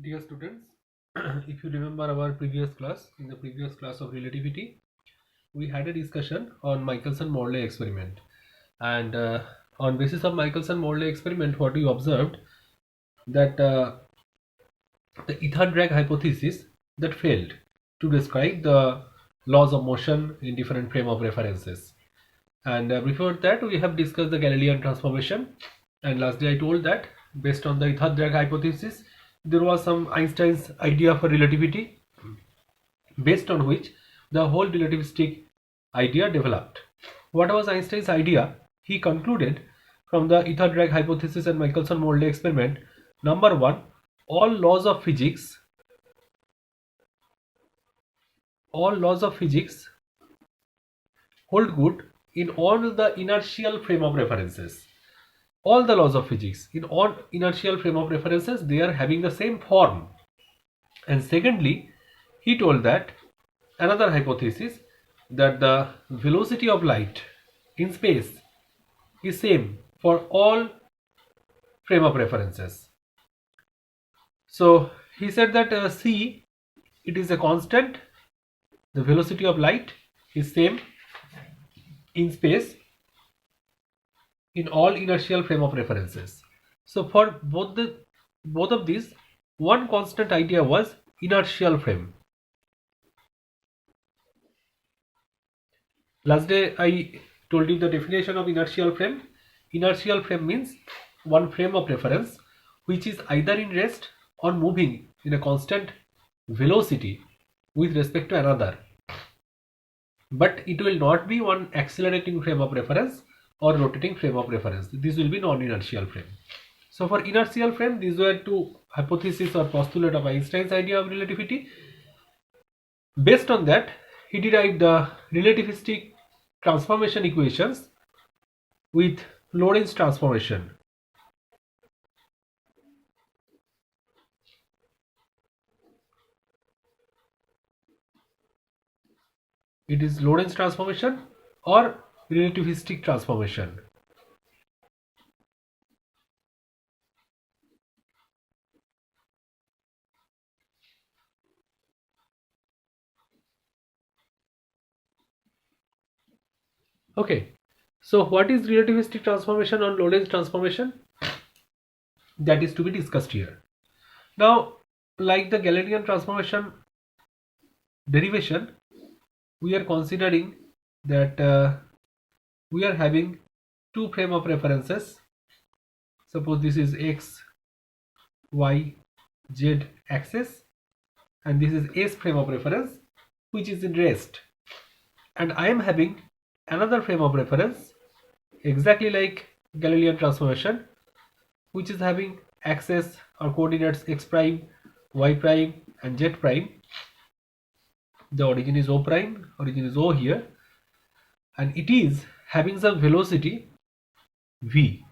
Dear students, if you remember our previous class, in the previous class of relativity, we had a discussion on Michelson-Morley experiment. And on basis of Michelson-Morley experiment, what we observed that the ether drag hypothesis that failed to describe the laws of motion in different frame of references. And before that, we have discussed the Galilean transformation. And last day I told that based on the ether drag hypothesis, there was some Einstein's idea for relativity based on which the whole relativistic idea developed. What was Einstein's idea? He concluded from the ether drag hypothesis and Michelson-Morley experiment, number one, all laws of physics hold good in all the inertial frame of references. All the laws of physics in all inertial frame of references, they are having the same form. And secondly, he told that another hypothesis, that the velocity of light in space is same for all frame of references. So he said that c, it is a constant, the velocity of light is same in space in all inertial frame of references. So for both of these, one constant idea was inertial frame. Last day I told you the definition of inertial frame. Inertial frame means one frame of reference which is either in rest or moving in a constant velocity with respect to another, but it will not be one accelerating frame of reference or rotating frame of reference. This will be non-inertial frame. So for inertial frame, these were two hypotheses or postulate of Einstein's idea of relativity. Based on that, he derived the relativistic transformation equations with Lorentz transformation. It is Lorentz transformation or relativistic transformation. Okay, so what is relativistic transformation or Lorentz transformation? That is to be discussed here. Now, like the Galilean transformation derivation, we are considering that we are having two frame of references. Suppose this is x, y, z axis, and this is s frame of reference which is in rest, and I am having another frame of reference exactly like Galilean transformation, which is having axis or coordinates x prime, y prime and z prime. The origin is O prime, origin is O here, and it is having some velocity v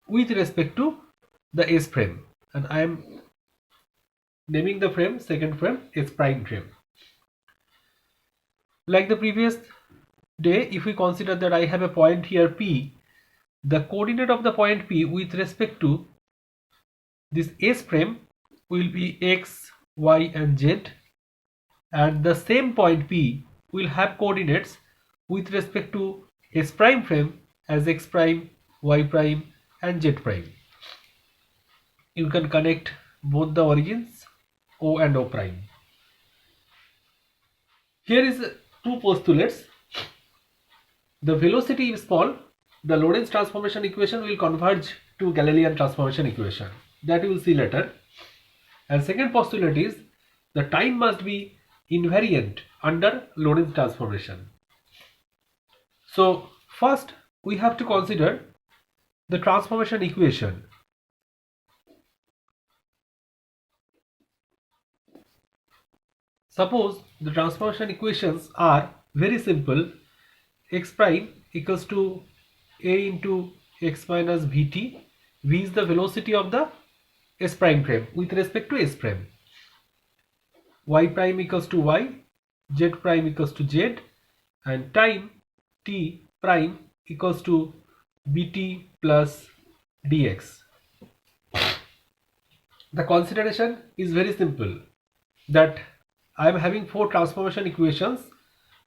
with respect to the s frame, and I am naming the frame second frame s prime frame. Like the previous day, if we consider that I have a point here P, the coordinate of the point P with respect to this S frame will be x, y and z, and the same point P will have coordinates with respect to S prime frame as x prime, y prime and z prime. You can connect both the origins O and O prime. Here is two postulates. The velocity is small, the Lorentz transformation equation will converge to Galilean transformation equation. That you will see later. And second postulate is the time must be invariant under Lorentz transformation. So first we have to consider the transformation equation. Suppose the transformation equations are very simple. X prime equals to a into x minus vt. V is the velocity of the s prime frame with respect to s prime. Y prime equals to y, z prime equals to z, and time t prime equals to bt plus dx. the consideration is very simple, that I am having four transformation equations.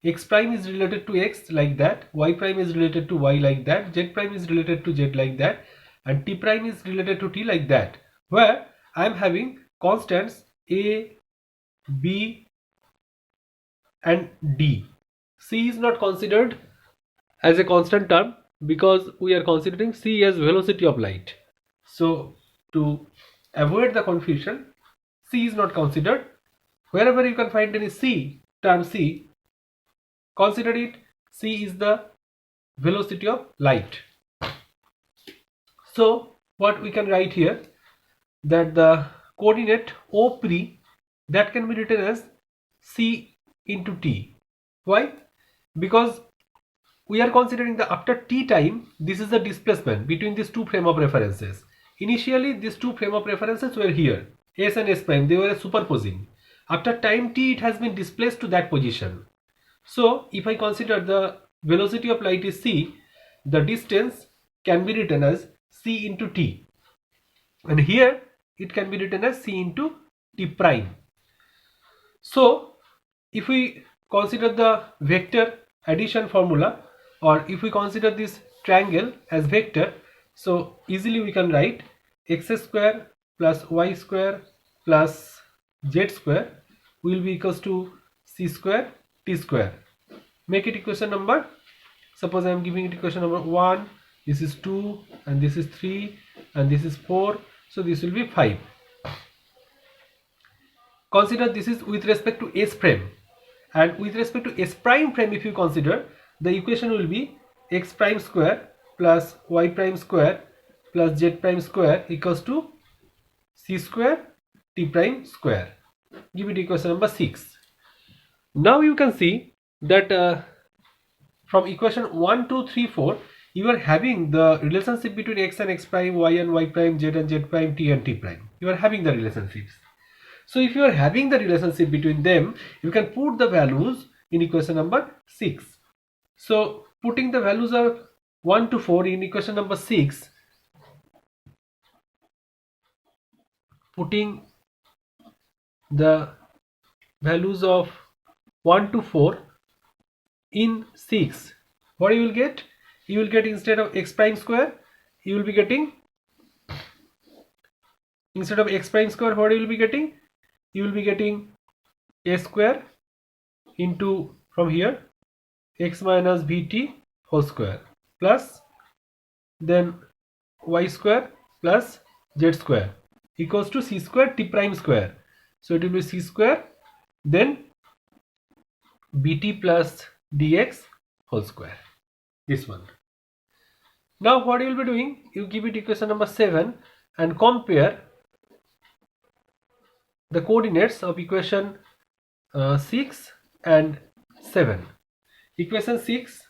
X prime is related to x like that, y prime is related to y like that, z prime is related to z like that, and t prime is related to t like that, where I am having constants a, b and d. C is not considered as a constant term because we are considering c as velocity of light. So to avoid the confusion, c is not considered. Wherever you can find any c, term c, consider it c is the velocity of light. So what we can write here, that the coordinate OP, that can be written as c into t. Why? Because we are considering the after t time, this is the displacement between these two frame of references. Initially these two frame of references were here, s and s prime, they were superposing. After time t, it has been displaced to that position. So if I consider the velocity of light is c, the distance can be written as c into t, and here it can be written as c into t prime. So if we consider the vector addition formula, or if we consider this triangle as vector, so easily we can write x square plus y square plus z square will be equals to c square t square. Make it equation number, suppose I am giving it equation number 1, this is 2, and this is 3, and this is 4, so this will be 5. Consider this is with respect to s prime, and with respect to s prime frame, if you consider, the equation will be x prime square plus y prime square plus z prime square equals to c square t prime square. Give it equation number 6. Now you can see that from equation 1, 2, 3, 4, you are having the relationship between x and x prime, y and y prime, z and z prime, t and t prime. You are having the relationships. So if you are having the relationship between them, you can put the values in equation number 6. So putting the values of 1 to 4 in equation number 6, putting the values of 1 to 4 in 6, what you will get? You will get, instead of x prime square, you will be getting, instead of x prime square, what you will be getting? You will be getting a square into, from here, x minus vt whole square plus then y square plus z square equals to c square t prime square. So it will be c square then bt plus dx whole square, this one. Now what you will be doing, you give it equation number 7 and compare the coordinates of equation 6 and 7. Equation 6,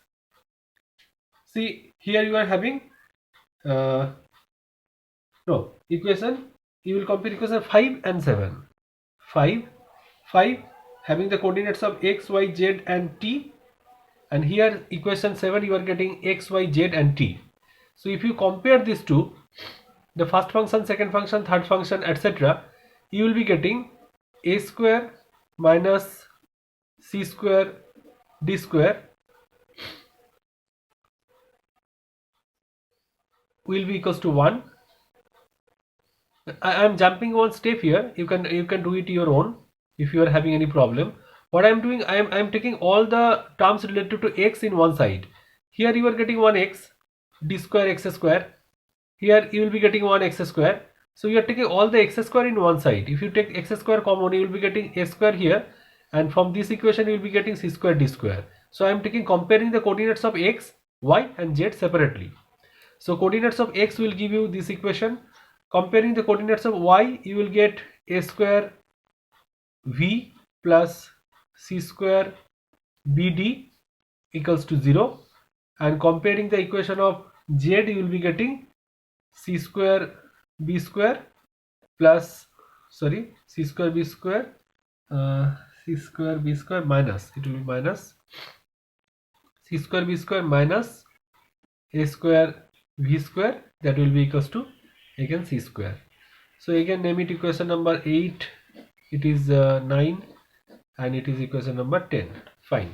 see here you are having equation, you will compare equation 5 and 7. 5 having the coordinates of x, y, z and t, and here equation 7 you are getting x, y, z and t. So if you compare these two, the first function, second function, third function, etc., you will be getting a square minus c square d square will be equals to 1. I am jumping one step here. You can do it your own if you are having any problem. What I am doing, I am taking all the terms related to x in one side. Here you are getting 1x d square x square. Here you will be getting 1x square. So you are taking all the x square in one side. If you take x square common, you will be getting a square here, and from this equation you will be getting c square d square. So I am comparing the coordinates of x, y and z separately. So coordinates of x will give you this equation. Comparing the coordinates of y, you will get a square v plus c square bd equals to 0, and comparing the equation of z, you will be getting c square b square plus, sorry, c square b square minus, it will be minus c square b square minus a square v square, that will be equals to again c square. So again name it equation number 8, it is 9, and it is equation number 10. Fine.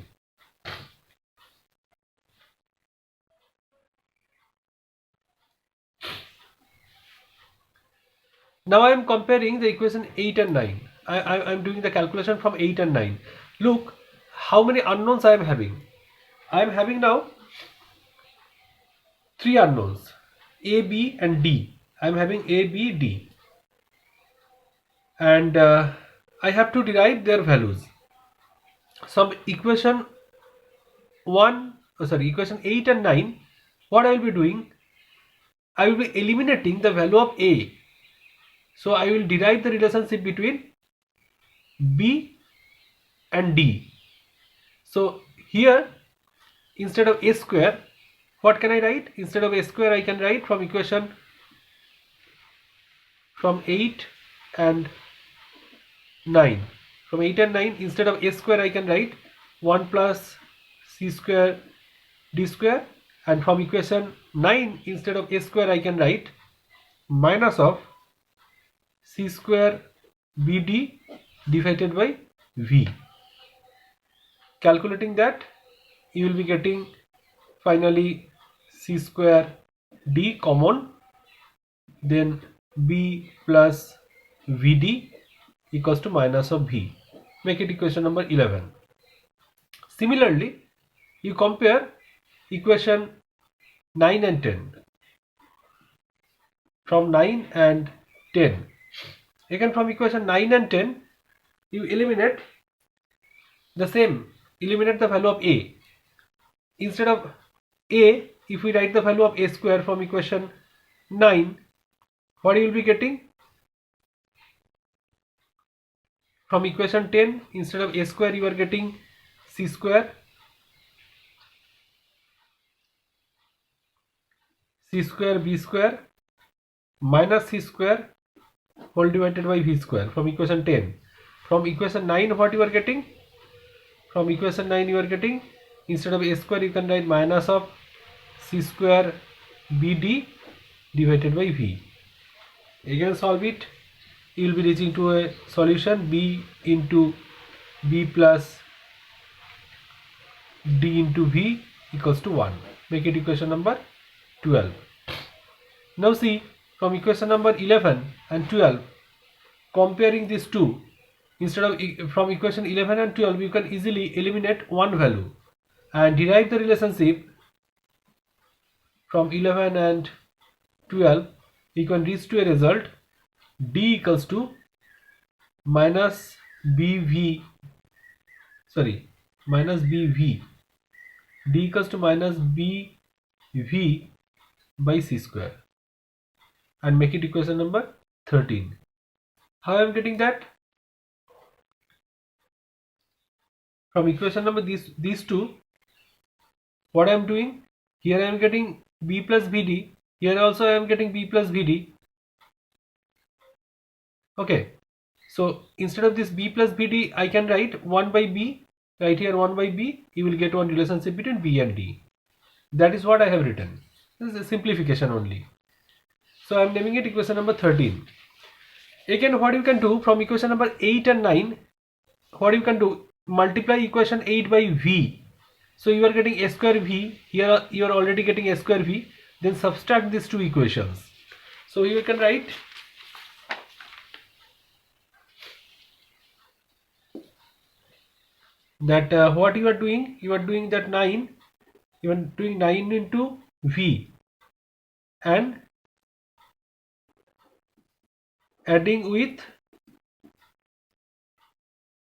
Now I am comparing the equation 8 and 9. I am doing the calculation from 8 and 9. Look how many unknowns I am having. I am having now 3 unknowns, A, B and D. I am having A, B, D, and I have to derive their values. So equation 8 and 9, what I will be doing, I will be eliminating the value of A. So I will derive the relationship between B and D. So here instead of A square, what can I write? Instead of A square I can write from equation from 8 and 9. From 8 and 9, instead of A square I can write 1 plus C square D square, and from equation 9 instead of A square I can write minus of C square BD divided by V. Calculating that, you will be getting finally C square D common, then B plus VD equals to minus of V. Make it equation number 11. Similarly, you compare equation 9 and 10. From 9 and 10. Again from equation 9 and 10, you eliminate the same. Eliminate the value of A. Instead of A, if we write the value of A square from equation 9, what you will be getting? From equation 10, instead of A square, you are getting C square B square minus C square whole divided by V square from equation 10. From equation 9, what you are getting? From equation 9 you are getting, instead of A square you can write minus of C square BD divided by V. Again solve it, you will be reaching to a solution B into B plus D into V equals to 1. Make it equation number 12. Now see, from equation number 11 and 12, comparing these two, instead of from equation 11 and 12 you can easily eliminate one value and derive the relationship from 11 and 12. You can reach to a result D equals to minus BV D equals to minus BV by C square, and make it equation number 13. How I am getting that? From equation number these two, what I am doing, here I am getting B plus BD, here also I am getting B plus BD. Okay, so instead of this B plus BD I can write 1 by B, right here 1 by B, you will get one relationship between B and D. That is what I have written. This is a simplification only. So I am naming it equation number 13. Again what you can do, from equation number 8 and 9, what you can do, multiply equation 8 by V. So you are getting A square V, here you are already getting A square V, then subtract these two equations. So you can write that what you are doing that 9, you are doing 9 into V and adding with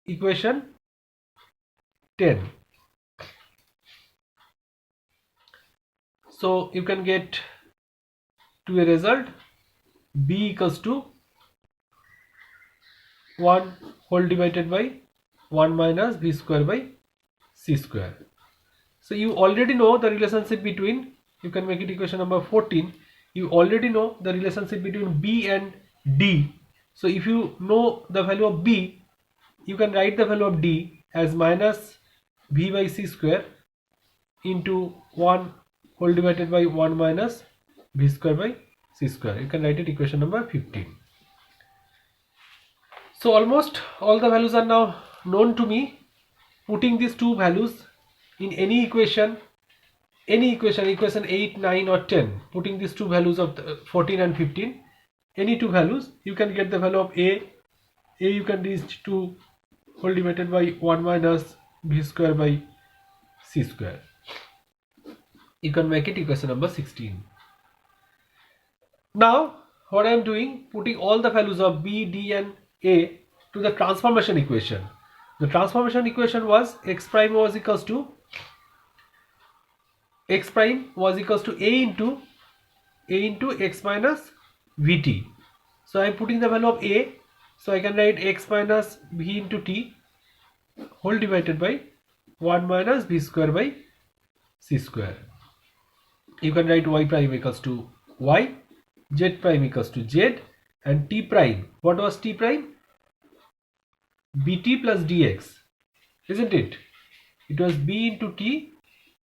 equation 10. So you can get to a result B equals to 1 whole divided by 1 minus V square by C square. So you already know the relationship between, you can make it equation number 14. You already know the relationship between B and D. So if you know the value of B, you can write the value of D as minus V by C square into 1 whole divided by 1 minus V square by C square. You can write it equation number 15. So almost all the values are now known to me. Putting these two values in any equation, equation 8, 9 or 10, putting these two values of 14 and 15, any two values, you can get the value of a you can reach to whole divided by 1 minus b square by c square. You can make it equation number 16. Now what I am doing, putting all the values of b, d and a to the transformation equation. The transformation equation was x prime was equals to a into x minus vt. So I am putting the value of a, so I can write x minus v into t whole divided by 1 minus b square by c square. You can write y prime equals to y, z prime equals to z, and t prime, what was t prime? bt plus dx, isn't it? It was b into t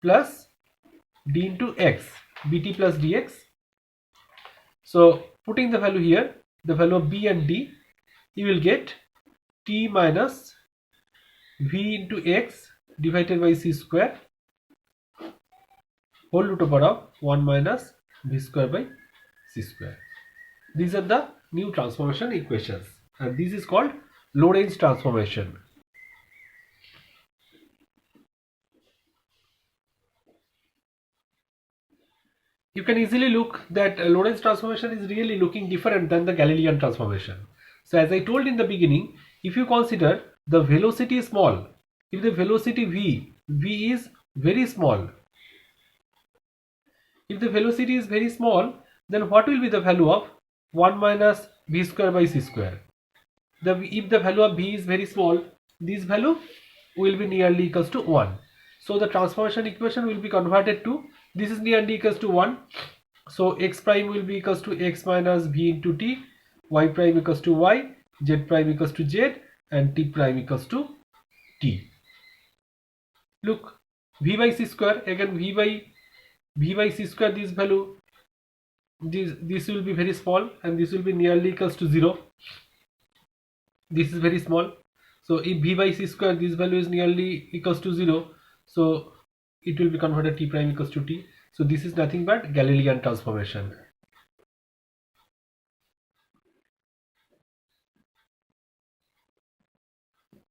plus d into x, bt plus dx. So putting the value here, the value of b and d, you will get t minus v into x divided by c square whole root over of 1 minus v square by c square. These are the new transformation equations, and this is called Lorentz transformation. You can easily look that Lorentz transformation is really looking different than the Galilean transformation. So as I told in the beginning, if you consider the velocity is small, if the velocity v is very small, if the velocity is very small, then what will be the value of 1 minus v square by c square? If the value of v is very small, this value will be nearly equals to 1. So the transformation equation will be converted to, this is nearly equals to 1. So x prime will be equals to x minus v into t, y prime equals to y, z prime equals to z, and t prime equals to t. Look, v by c square, again v by c square, this value, this will be very small, and this will be nearly equals to 0. This is very small. So if v by c square, this value is nearly equals to 0, so it will be converted t prime equals to t. So this is nothing but Galilean transformation.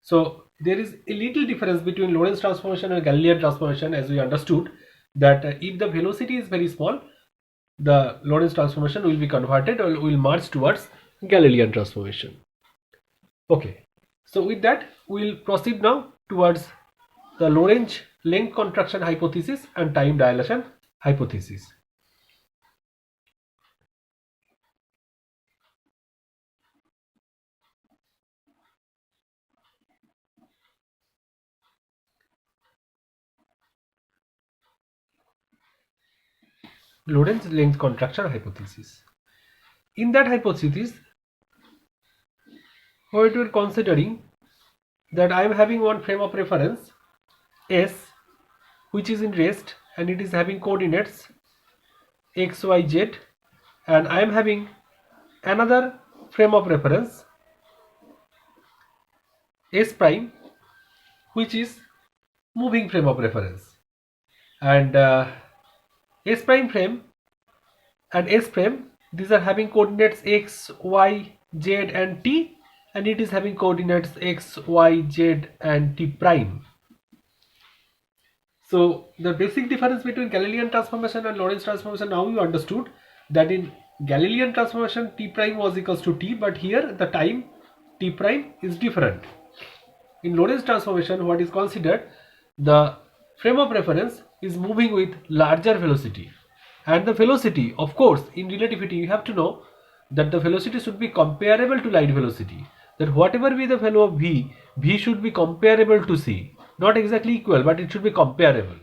So there is a little difference between Lorentz transformation and Galilean transformation, as we understood that if the velocity is very small, the Lorentz transformation will be converted or will march towards Galilean transformation. Okay, so with that we will proceed now towards the Lorentz length contraction hypothesis and time dilation hypothesis. Lorentz length contraction hypothesis. In that hypothesis, what we are considering that I am having one frame of reference S, which is in rest, and it is having coordinates x, y, z, and I am having another frame of reference S prime, which is moving frame of reference, and S prime frame and S frame, these are having coordinates x, y, z and t, and it is having coordinates x, y, z and t prime. So the basic difference between Galilean transformation and Lorentz transformation, now you understood that in Galilean transformation t prime was equals to t, but here the time t prime is different. In Lorentz transformation, what is considered, the frame of reference is moving with larger velocity, and the velocity, of course, in relativity you have to know that the velocity should be comparable to light velocity, that whatever be the value of v should be comparable to c, not exactly equal, but it should be comparable.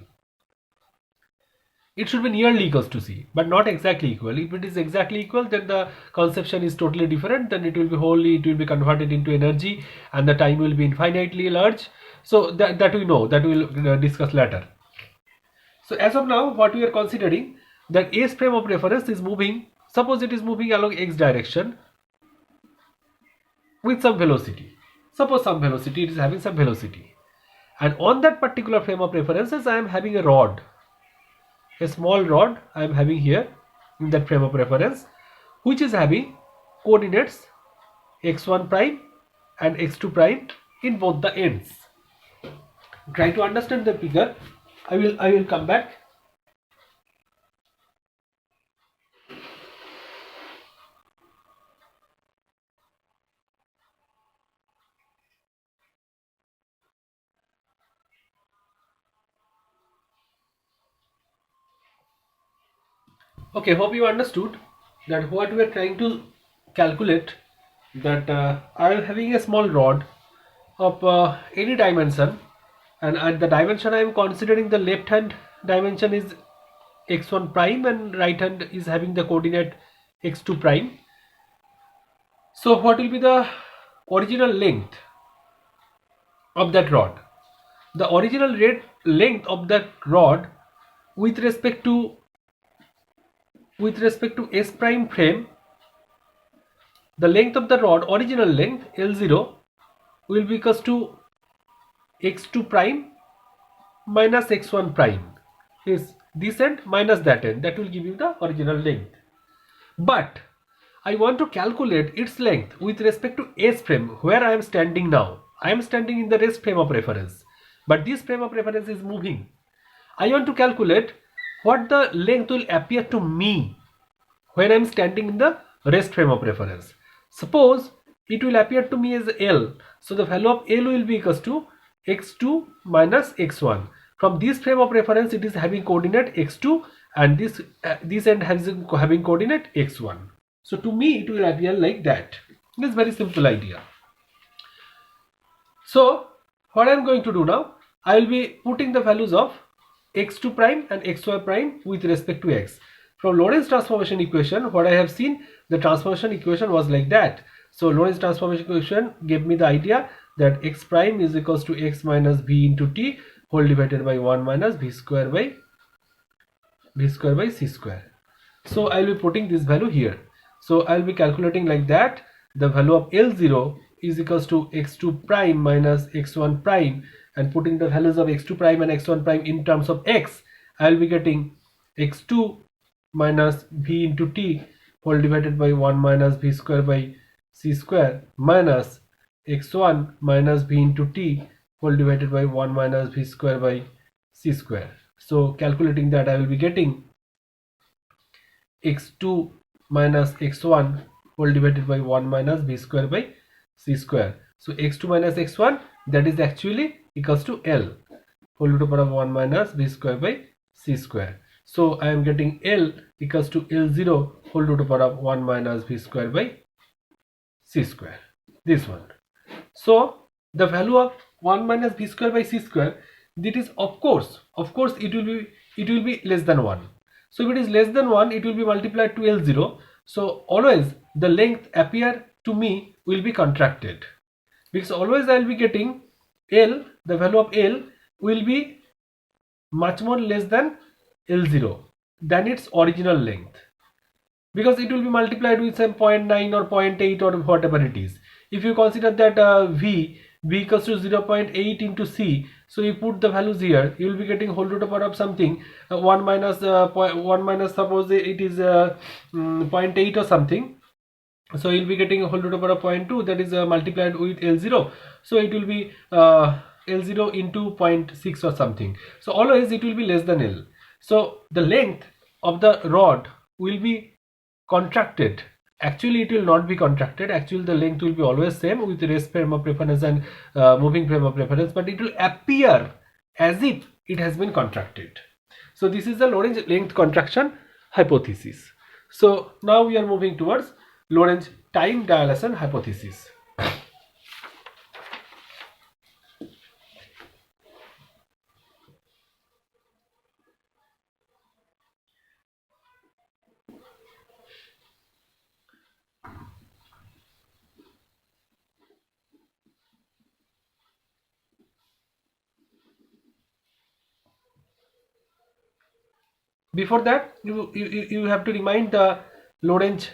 It should be nearly equals to c, but not exactly equal. If it is exactly equal, then the conception is totally different, then it will be converted into energy, and the time will be infinitely large. So that we know, that we will discuss later. So as of now, what we are considering, that S frame of reference is moving, suppose it is moving along x direction, with some velocity. Suppose some velocity, it is having some velocity. And on that particular frame of references, I am having a rod, a small rod I am having here in that frame of reference, which is having coordinates x1 prime and x2 prime in both the ends. Try to understand the figure. I will come back. Okay, hope you understood that what we are trying to calculate, that I am having a small rod of any dimension, and at the dimension I am considering the left hand dimension is x1 prime and right hand is having the coordinate x2 prime. So what will be the original length of that rod? The original length of that rod with respect to S prime frame, the length of the rod, original length L0, will be equals to x2 prime minus x1 prime. Is this end minus that end, that will give you the original length. But I want to calculate its length with respect to S frame, where I am standing now. I am standing in the rest frame of reference, but this frame of reference is moving. I want to calculate what the length will appear to me when I am standing in the rest frame of reference. Suppose it will appear to me as L. So the value of L will be equals to x2 minus x1. From this frame of reference, it is having coordinate x2, and this end having coordinate x1. So to me it will appear like that. It is very simple idea. So what I am going to do now, I will be putting the values of x2 prime and xy prime with respect to x. From Lorentz transformation equation, what I have seen, the transformation equation was like that. So Lorentz transformation equation gave me the idea that x prime is equals to x minus v into t whole divided by 1 minus v square by c square. So I will be putting this value here. So I will be calculating like that. The value of L0 is equals to x2 prime minus x1 prime, and putting the values of x2 prime and x1 prime in terms of x, I will be getting x2 minus v into t whole divided by 1 minus v square by c square minus x1 minus v into t whole divided by 1 minus v square by c square. So calculating that, I will be getting x2 minus x1 whole divided by 1 minus v square by c square. So x2 minus x1, that is actually equals to L whole to the power of 1 minus v square by c square. So I am getting L equals to L0 whole to the power of 1 minus v square by c square. This one. So the value of 1 minus v square by c square, that is of course it will be less than 1. So if it is less than 1, it will be multiplied to L0. So always the length appear to me will be contracted, because always I will be getting L, the value of L will be much more less than L0 than its original length, because it will be multiplied with some 0.9 or 0.8 or whatever it is. If you consider that v equals to 0.8 into c, so you put the values here, you will be getting whole root of power of something 1 minus suppose it is 0.8 or something, so you will be getting a whole root of power of 0.2, that is multiplied with L0, so it will be L0 into 0.6 or something. So always it will be less than L. So the length of the rod will be contracted. Actually it will not be contracted. Actually the length will be always same with the rest frame of reference and moving frame of reference, but it will appear as if it has been contracted. So this is the Lorentz length contraction hypothesis. So now we are moving towards Lorentz time dilation hypothesis. Before that, you have to remind the Lorentz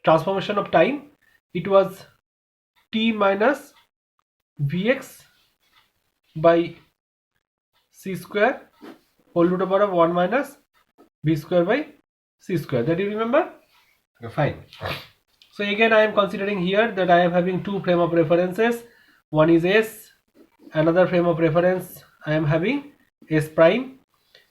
transformation of time, it was t minus vx by c square whole root over of 1 minus v square by c square. That you remember? Okay, fine. So again I am considering here that I am having two frame of references. One is S, another frame of reference I am having S prime,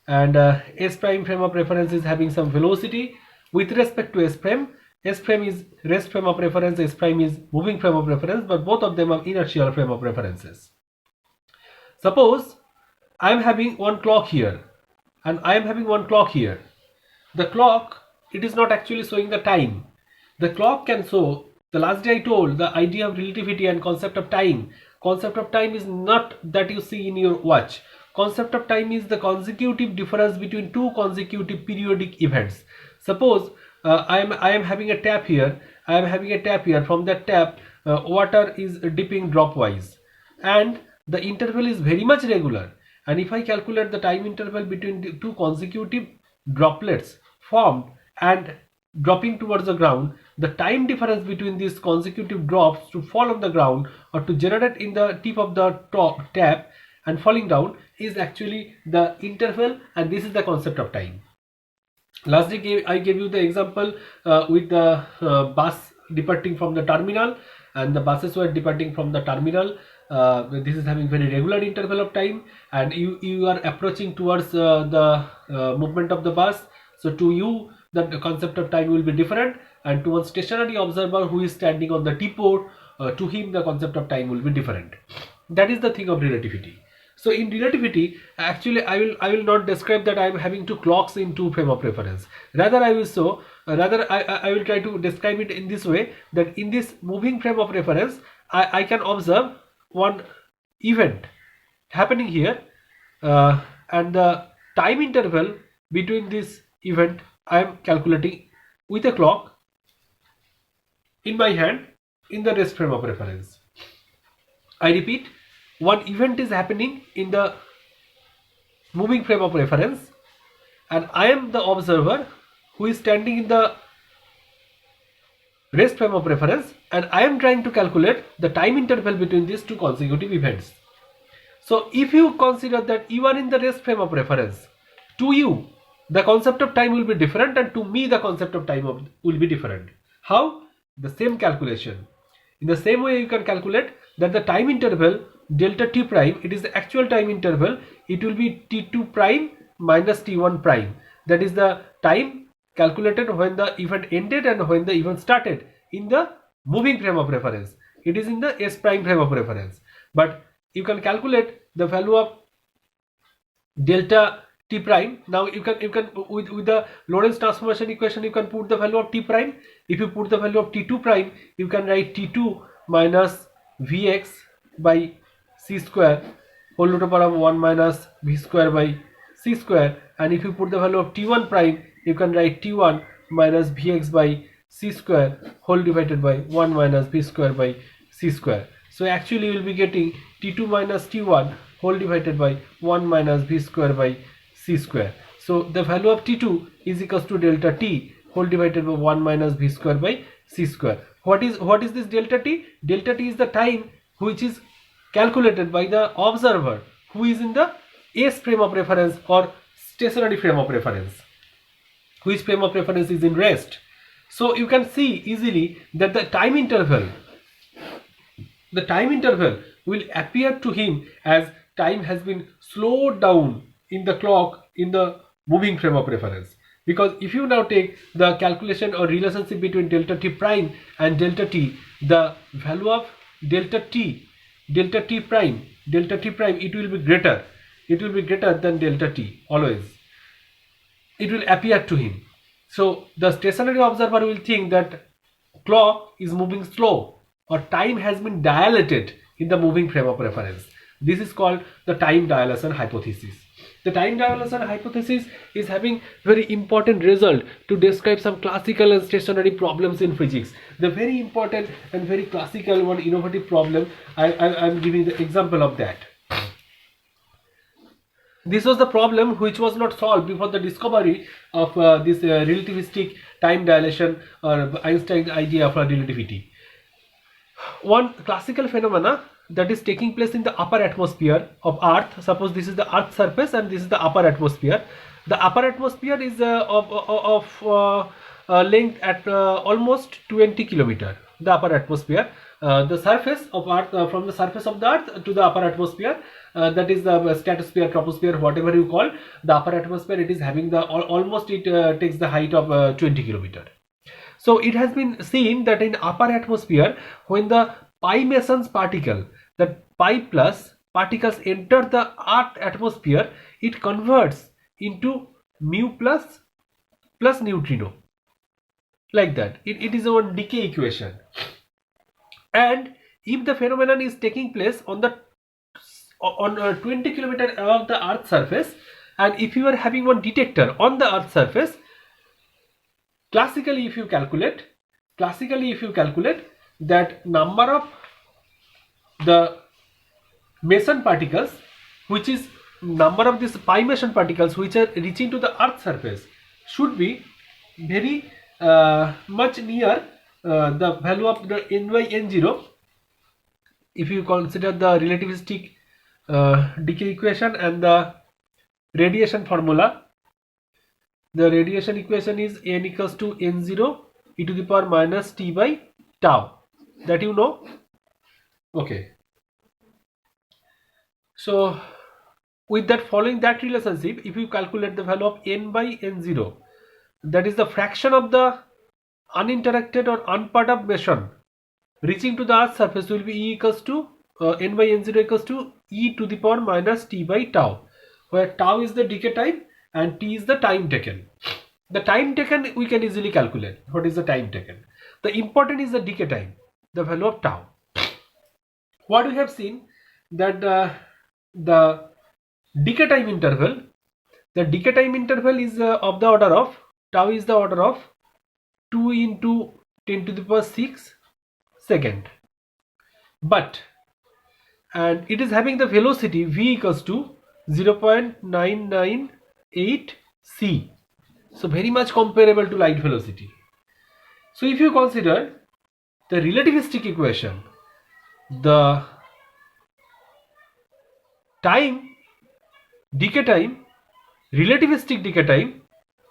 and S prime frame of reference is having some velocity with respect to S prime. S prime is rest frame of reference, S prime is moving frame of reference, but both of them are inertial frame of references. Suppose I am having one clock here and I am having one clock here. The clock, it is not actually showing the time. The clock can show, the last day I told, the idea of relativity and concept of time. Concept of time is not that you see in your watch. Concept of time is the consecutive difference between two consecutive periodic events. Suppose I am having a tap here. I am having a tap here. From that tap, water is dipping dropwise, and the interval is very much regular. And if I calculate the time interval between the two consecutive droplets formed and dropping towards the ground, the time difference between these consecutive drops to fall on the ground or to generate in the tip of the top tap and falling down is actually the interval, and this is the concept of time. Last day I gave you the example with the bus departing from the terminal, and the buses were departing from the terminal. This is having very regular interval of time, and you are approaching towards the movement of the bus. So to you the concept of time will be different, and to one stationary observer who is standing on the T-port, to him the concept of time will be different. That is the thing of relativity. So in relativity, actually I will not describe that I am having two clocks in two frame of reference. Rather I will show, I will try to describe it in this way, that in this moving frame of reference I can observe one event happening here, and the time interval between this event I am calculating with a clock in my hand in the rest frame of reference. I repeat, one event is happening in the moving frame of reference, and I am the observer who is standing in the rest frame of reference, and I am trying to calculate the time interval between these two consecutive events. So if you consider that you are in the rest frame of reference, to you the concept of time will be different, and to me the concept of time will be different. How? The same calculation. In the same way you can calculate that the time interval delta t prime, it is the actual time interval, it will be t2 prime minus t1 prime. That is the time calculated when the event ended and when the event started in the moving frame of reference. It is in the S prime frame of reference. But you can calculate the value of delta t prime. Now you can with the Lorentz transformation equation, you can put the value of t prime. If you put the value of t2 prime, you can write t2 minus vx by c square whole root over of 1 minus v square by c square, and if you put the value of t1 prime, you can write t1 minus vx by c square whole divided by 1 minus v square by c square. So actually you will be getting t2 minus t1 whole divided by 1 minus v square by c square. So the value of t2 is equals to delta t whole divided by 1 minus v square by c square. What is this delta t? Delta t is the time which is calculated by the observer who is in the S frame of reference or stationary frame of reference, which frame of reference is in rest. So you can see easily that the time interval will appear to him as time has been slowed down in the clock in the moving frame of reference. Because if you now take the calculation or relationship between delta t prime and delta t, the value of delta t prime, it will be greater. It will be greater than delta t always. It will appear to him. So the stationary observer will think that clock is moving slow or time has been dilated in the moving frame of reference. This is called the time dilation hypothesis. The time dilation hypothesis is having very important result to describe some classical and stationary problems in physics. The very important and very classical one innovative problem, I am giving the example of that. This was the problem which was not solved before the discovery of this relativistic time dilation or Einstein's idea of relativity. One classical phenomena that is taking place in the upper atmosphere of Earth. Suppose this is the Earth's surface and this is the upper atmosphere. The upper atmosphere is of length at almost 20 kilometer. The upper atmosphere, the surface of Earth, from the surface of the Earth to the upper atmosphere, that is the stratosphere, troposphere, whatever you call the upper atmosphere. It is having the almost it takes the height of 20 kilometer. So it has been seen that in upper atmosphere, when the pi mesons particle, the pi plus particles enter the Earth atmosphere, it converts into mu plus neutrino, like that. It is a decay equation. And if the phenomenon is taking place on 20 kilometer above the Earth's surface, and if you are having one detector on the Earth's surface, classically if you calculate that number of the meson particles, which is number of these pi meson particles which are reaching to the Earth's surface, should be very much near the value of the n by n0 if you consider the relativistic decay equation and the radiation formula. The radiation equation is n equals to n0 e to the power minus t by tau, that you know. Okay, so with that, following that relationship, if you calculate the value of n by n0, that is the fraction of the uninteracted or unperturbed meson reaching to the Earth's surface, will be E equals to n by n0 equals to e to the power minus t by tau, where tau is the decay time and t is the time taken. The time taken we can easily calculate. What is the time taken? The important is the decay time, the value of tau. What we have seen that the decay time interval, is of the order of, tau is the order of 2 into 10 to the power 6 second, and it is having the velocity v equals to 0.998 c, so very much comparable to light velocity. So if you consider the relativistic equation, the decay time, relativistic decay time,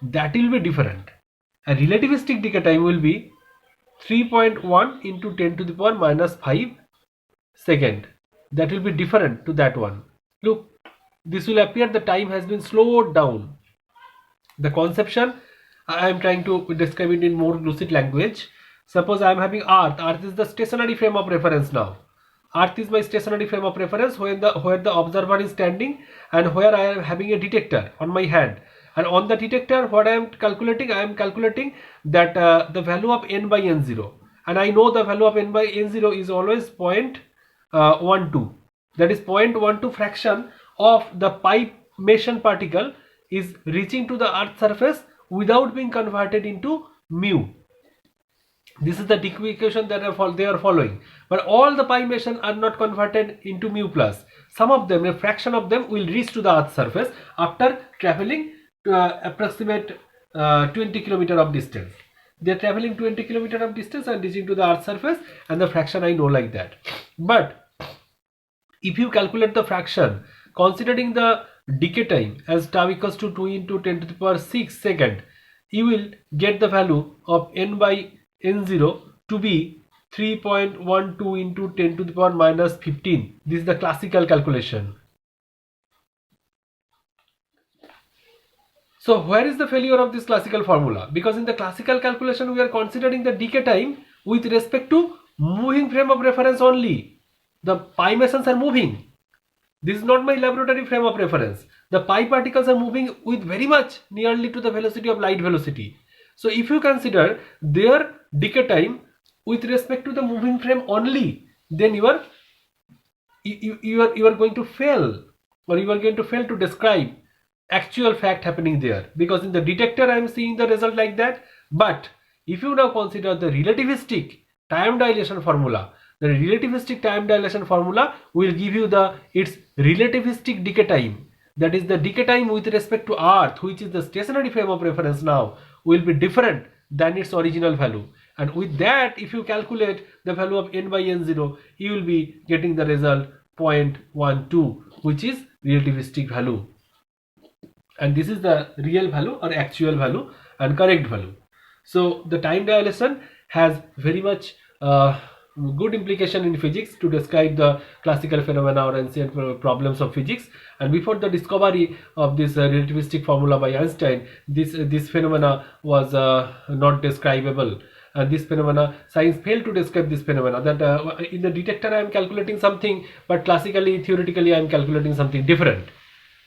that will be different. A relativistic decay time will be 3.1 into 10 to the power minus 5 second. That will be different to that one. Look, this will appear the time has been slowed down. The conception, I am trying to describe it in more lucid language. Suppose I am having Earth is the stationary frame of reference now. Earth is my stationary frame of reference where the observer is standing and where I am having a detector on my hand. And on the detector, what I am calculating that the value of n by n0, and I know the value of n by n0 is always 0.12. That is 0.12 fraction of the pi meson particle is reaching to the Earth's surface without being converted into mu. This is the decay equation that they are following, but all the pi meson are not converted into mu plus. Some of them, a fraction of them, will reach to the Earth's surface after traveling to approximate 20 kilometer of distance. They are traveling 20 kilometer of distance and reaching to the Earth's surface, and the fraction I know like that. But if you calculate the fraction considering the decay time as tau equals to 2 into 10 to the power 6 second, you will get the value of n by n0 to be 3.12 into 10 to the power minus 15. This is the classical calculation. So where is the failure of this classical formula? Because in the classical calculation we are considering the decay time with respect to moving frame of reference only. The pi mesons are moving. This is not my laboratory frame of reference. The pi particles are moving with very much nearly to the velocity of light velocity. So if you consider their decay time with respect to the moving frame only, then you are going to fail, or you are going to fail to describe actual fact happening there, because in the detector I am seeing the result like that. But if you now consider the relativistic time dilation formula, the relativistic time dilation formula will give you its relativistic decay time, that is the decay time with respect to Earth, which is the stationary frame of reference now, will be different than its original value, and with that, if you calculate the value of n by n0, you will be getting the result 0.12, which is relativistic value, and this is the real value or actual value and correct value. So the time dilation has very much good implication in physics to describe the classical phenomena or ancient problems of physics. And before the discovery of this relativistic formula by Einstein, this phenomena was not describable, and this phenomena, science failed to describe this phenomena, that in the detector I am calculating something, but classically, theoretically I am calculating something different.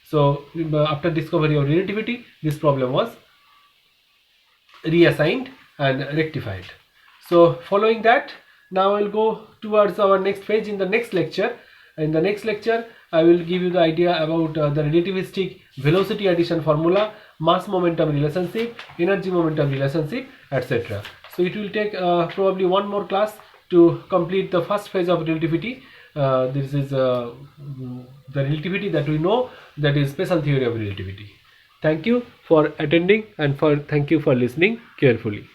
So after discovery of relativity, this problem was reassigned and rectified. So following that, now I will go towards our next page in the next lecture. In the next lecture, I will give you the idea about the relativistic velocity addition formula, mass momentum relationship, energy momentum relationship, etc. So it will take probably one more class to complete the first phase of relativity. This is the relativity that we know, that is special theory of relativity. Thank you for attending, and thank you for listening carefully.